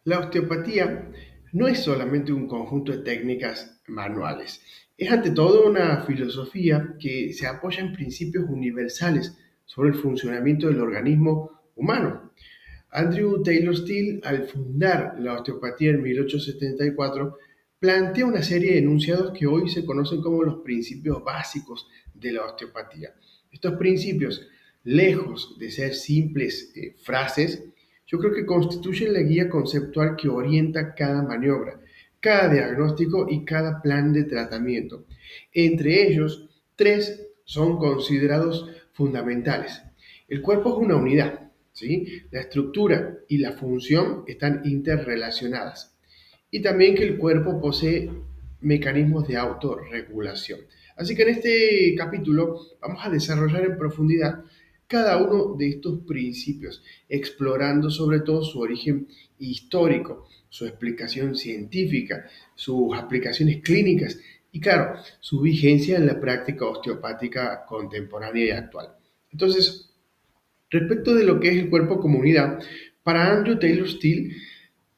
La osteopatía no es solamente un conjunto de técnicas manuales, es ante todo una filosofía que se apoya en principios universales sobre el funcionamiento del organismo humano. Andrew Taylor Still, al fundar la osteopatía en 1874, plantea una serie de enunciados que hoy se conocen como los principios básicos de la osteopatía. Estos principios, lejos de ser simples frases, yo creo que constituyen la guía conceptual que orienta cada maniobra, cada diagnóstico y cada plan de tratamiento. Entre ellos, tres son considerados fundamentales. El cuerpo es una unidad, ¿sí? La estructura y la función están interrelacionadas. Y también que el cuerpo posee mecanismos de autorregulación. Así que en este capítulo vamos a desarrollar en profundidad cada uno de estos principios, explorando sobre todo su origen histórico, su explicación científica, sus aplicaciones clínicas y, claro, su vigencia en la práctica osteopática contemporánea y actual. Entonces, respecto de lo que es el cuerpo como unidad, para Andrew Taylor Still,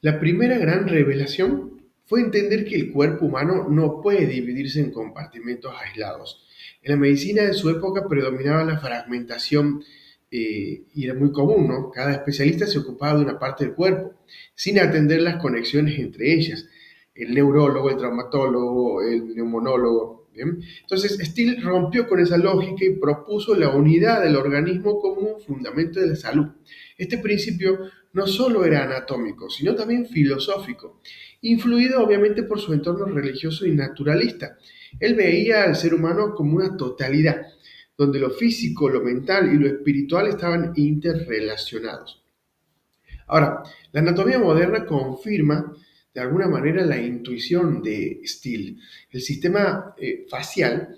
la primera gran revelación fue entender que el cuerpo humano no puede dividirse en compartimentos aislados. En la medicina de su época predominaba la fragmentación y era muy común, ¿no? Cada especialista se ocupaba de una parte del cuerpo, sin atender las conexiones entre ellas. El neurólogo, el traumatólogo, el neumonólogo. ¿Bien? Entonces, Steele rompió con esa lógica y propuso la unidad del organismo como un fundamento de la salud. Este principio no solo era anatómico, sino también filosófico, influido obviamente por su entorno religioso y naturalista. Él veía al ser humano como una totalidad, donde lo físico, lo mental y lo espiritual estaban interrelacionados. Ahora, la anatomía moderna confirma de alguna manera la intuición de Steele. El sistema facial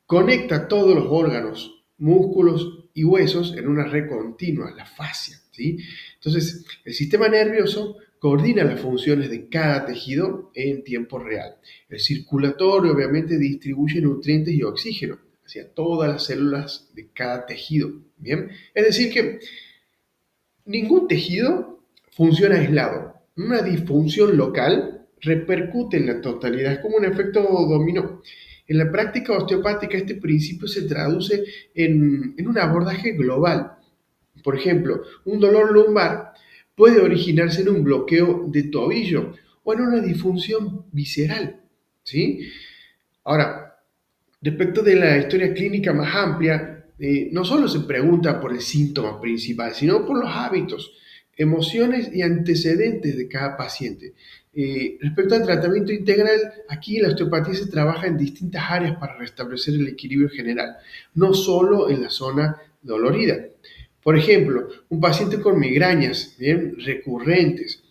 conecta todos los órganos, músculos y huesos en una red continua, la fascia, ¿sí? Entonces, el sistema nervioso coordina las funciones de cada tejido en tiempo real. El circulatorio obviamente distribuye nutrientes y oxígeno hacia todas las células de cada tejido, ¿bien? Es decir que ningún tejido funciona aislado. Una disfunción local repercute en la totalidad, es como un efecto dominó. En la práctica osteopática este principio se traduce en un abordaje global. Por ejemplo, un dolor lumbar puede originarse en un bloqueo de tobillo o en una disfunción visceral, ¿sí? Ahora, respecto de la historia clínica más amplia, no solo se pregunta por el síntoma principal, sino por los hábitos, emociones y antecedentes de cada paciente. Respecto al tratamiento integral, aquí la osteopatía se trabaja en distintas áreas para restablecer el equilibrio general, no solo en la zona dolorida. Por ejemplo, un paciente con migrañas, ¿bien?, recurrentes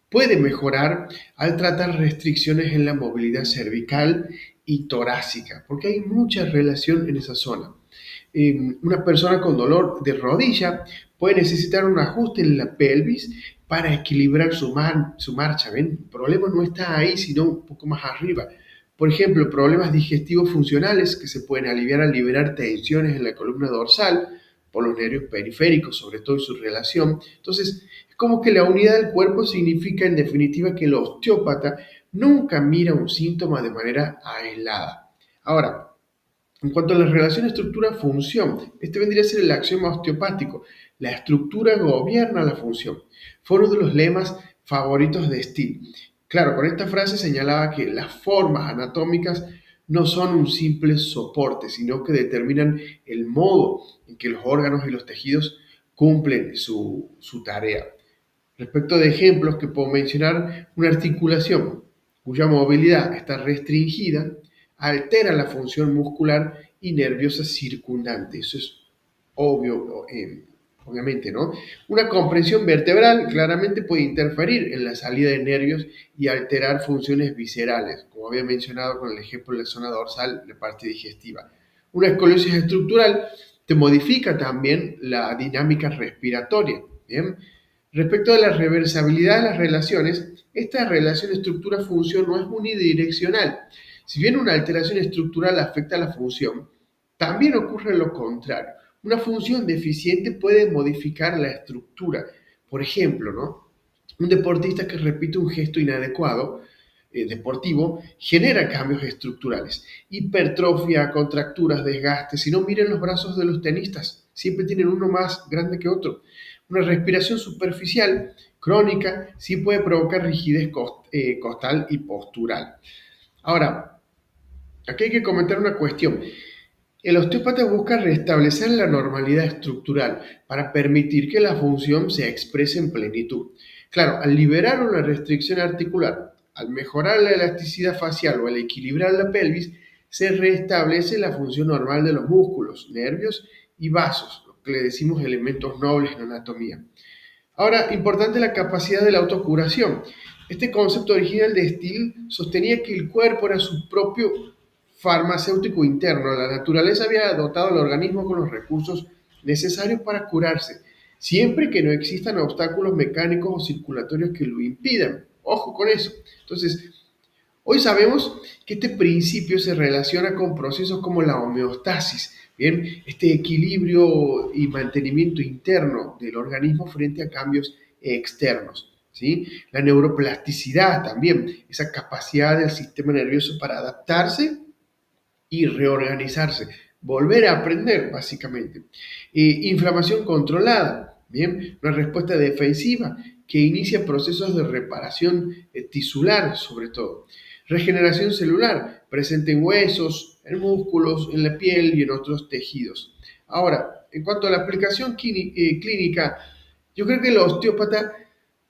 puede mejorar al tratar restricciones en la movilidad cervical y torácica, porque hay mucha relación en esa zona. Una persona con dolor de rodilla puede necesitar un ajuste en la pelvis para equilibrar su marcha. ¿Ven? El problema no está ahí, sino un poco más arriba. Por ejemplo, problemas digestivos funcionales que se pueden aliviar al liberar tensiones en la columna dorsal por los nervios periféricos, sobre todo en su relación. Entonces, es como que la unidad del cuerpo significa en definitiva que el osteópata nunca mira un síntoma de manera aislada. Ahora, en cuanto a la relación estructura-función, este vendría a ser el axioma osteopático. La estructura gobierna la función. Fue uno de los lemas favoritos de Steele. Claro, con esta frase señalaba que las formas anatómicas no son un simple soporte, sino que determinan el modo en que los órganos y los tejidos cumplen su tarea. Respecto de ejemplos que puedo mencionar, una articulación cuya movilidad está restringida altera la función muscular y nerviosa circundante. Eso es obvio, obviamente, ¿no? Una comprensión vertebral claramente puede interferir en la salida de nervios y alterar funciones viscerales, como había mencionado con el ejemplo de la zona dorsal, la parte digestiva. Una escoliosis estructural te modifica también la dinámica respiratoria, ¿bien? Respecto de la reversibilidad de las relaciones, esta relación estructura-función no es unidireccional. Si bien una alteración estructural afecta a la función, también ocurre lo contrario. Una función deficiente puede modificar la estructura. Por ejemplo, ¿no? Un deportista que repite un gesto inadecuado deportivo genera cambios estructurales, hipertrofia, contracturas, desgastes. Si no, miren los brazos de los tenistas, siempre tienen uno más grande que otro. Una respiración superficial crónica sí puede provocar rigidez costal y postural. Ahora, aquí hay que comentar una cuestión. El osteópata busca restablecer la normalidad estructural para permitir que la función se exprese en plenitud. Claro, al liberar una restricción articular, al mejorar la elasticidad facial o al equilibrar la pelvis, se restablece la función normal de los músculos, nervios y vasos, lo que le decimos elementos nobles en anatomía. Ahora, importante la capacidad de la autocuración. Este concepto original de Steele sostenía que el cuerpo era su propio farmacéutico interno. La naturaleza había dotado al organismo con los recursos necesarios para curarse, siempre que no existan obstáculos mecánicos o circulatorios que lo impidan. Ojo con eso. Entonces, hoy sabemos que este principio se relaciona con procesos como la homeostasis, ¿bien? Este equilibrio y mantenimiento interno del organismo frente a cambios externos, ¿sí? La neuroplasticidad también, esa capacidad del sistema nervioso para adaptarse y reorganizarse, volver a aprender básicamente. Inflamación controlada, ¿bien? Una respuesta defensiva que inicia procesos de reparación tisular sobre todo. Regeneración celular, presente en huesos, en músculos, en la piel y en otros tejidos. Ahora, en cuanto a la aplicación clínica, yo creo que el osteópata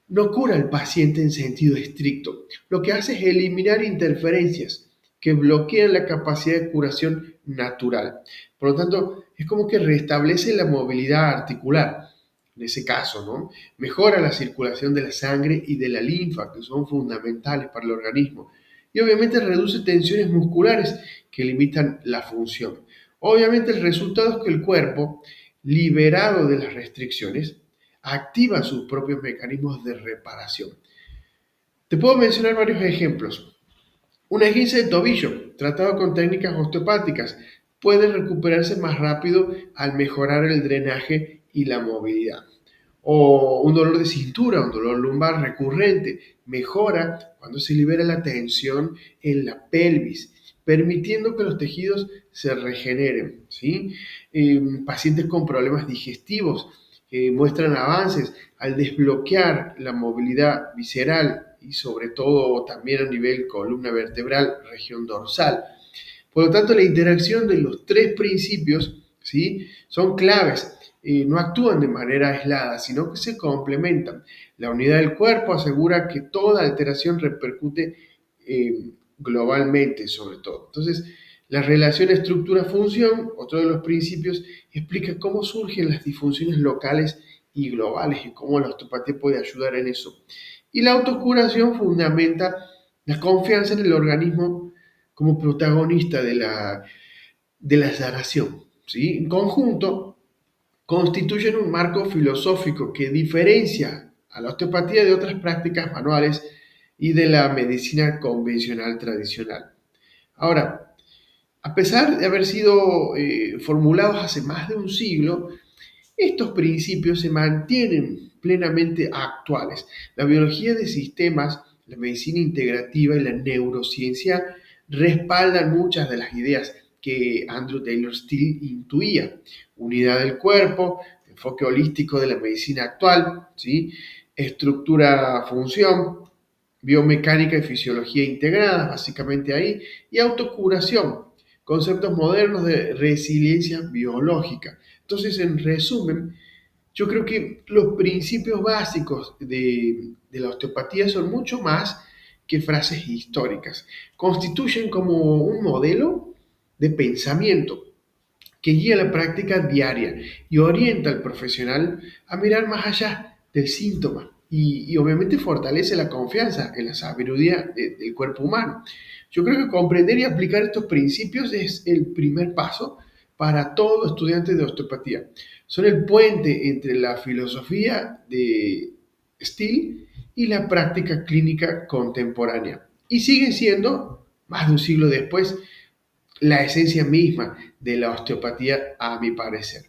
no cura al paciente en sentido estricto. Lo que hace es eliminar interferencias que bloquean la capacidad de curación natural. Por lo tanto, es como que restablece la movilidad articular, en ese caso, ¿no? Mejora la circulación de la sangre y de la linfa, que son fundamentales para el organismo. Y obviamente reduce tensiones musculares que limitan la función. Obviamente el resultado es que el cuerpo, liberado de las restricciones, activa sus propios mecanismos de reparación. Te puedo mencionar varios ejemplos. Un esguince de tobillo, tratado con técnicas osteopáticas, puede recuperarse más rápido al mejorar el drenaje y la movilidad. O un dolor de cintura, un dolor lumbar recurrente, mejora cuando se libera la tensión en la pelvis, permitiendo que los tejidos se regeneren, ¿sí? Pacientes con problemas digestivos muestran avances al desbloquear la movilidad visceral y sobre todo también a nivel columna vertebral, región dorsal. Por lo tanto, la interacción de los tres principios, ¿sí?, son claves. No actúan de manera aislada, sino que se complementan. La unidad del cuerpo asegura que toda alteración repercute globalmente sobre todo. Entonces, la relación estructura-función, otro de los principios, explica cómo surgen las disfunciones locales y globales y cómo la osteopatía puede ayudar en eso. Y la autocuración fundamenta la confianza en el organismo como protagonista de la sanación, ¿sí? En conjunto, constituyen un marco filosófico que diferencia a la osteopatía de otras prácticas manuales y de la medicina convencional tradicional. Ahora, a pesar de haber sido formulados hace más de un siglo, estos principios se mantienen plenamente actuales. La biología de sistemas, la medicina integrativa y la neurociencia respaldan muchas de las ideas que Andrew Taylor Still intuía. Unidad del cuerpo, enfoque holístico de la medicina actual, ¿sí? Estructura-función, biomecánica y fisiología integradas, básicamente ahí, y autocuración, conceptos modernos de resiliencia biológica. Entonces, en resumen, yo creo que los principios básicos de la osteopatía son mucho más que frases históricas. Constituyen como un modelo de pensamiento que guía la práctica diaria y orienta al profesional a mirar más allá del síntoma y obviamente fortalece la confianza en la sabiduría del cuerpo humano. Yo creo que comprender y aplicar estos principios es el primer paso para todo estudiante de osteopatía. Son el puente entre la filosofía de Steele y la práctica clínica contemporánea. Y siguen siendo, más de un siglo después, la esencia misma de la osteopatía, a mi parecer.